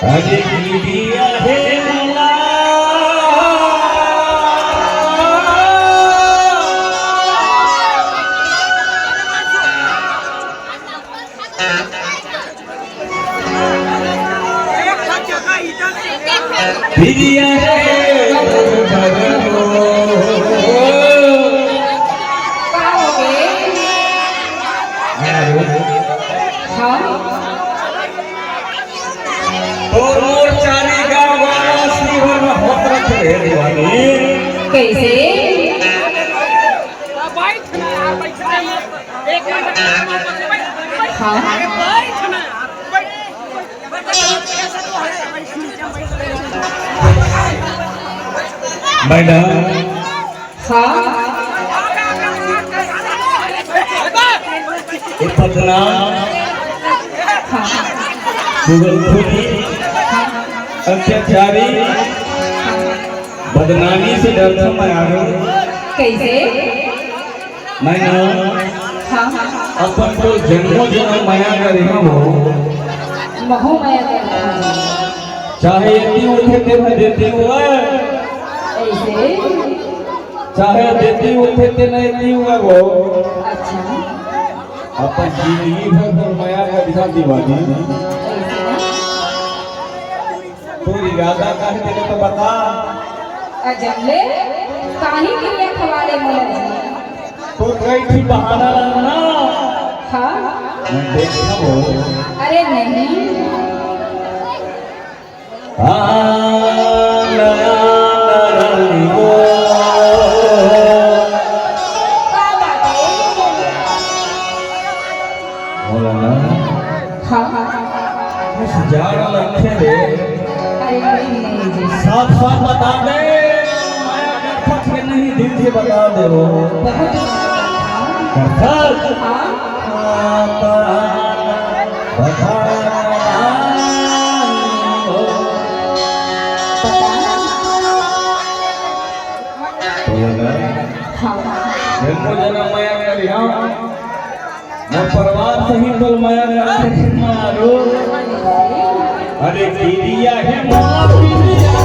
अरे गिरिया है मला गिरिया है भगवान कैसे मैडम पतना अत्याचारी बदनामी से डरता मैं आ रहा हूँ। कैसे मैंने अपन तो जन्मों जन्म माया का रहा हूँ। महो माया का चाहे इतनी उठे ते मैं देती हूँ ऐसे चाहे देती उठे ते नहीं देती हुआ वो अच्छा अपन जिंदगी भर पर माया का दिखा दीवानी तो इरादा का है तो बता अजबले काहे के लिए खवाले मोला तो कई थी बहाना ना हाँ मैं देखता हूँ अरे नहीं साफ साफ बता दे माया का पक्ष में नहीं दिल से बता दे वो जन्मों जन्म माया का रिहा मैं परिवार सहित बल माया का अरे गिरिया है माँ गिरिया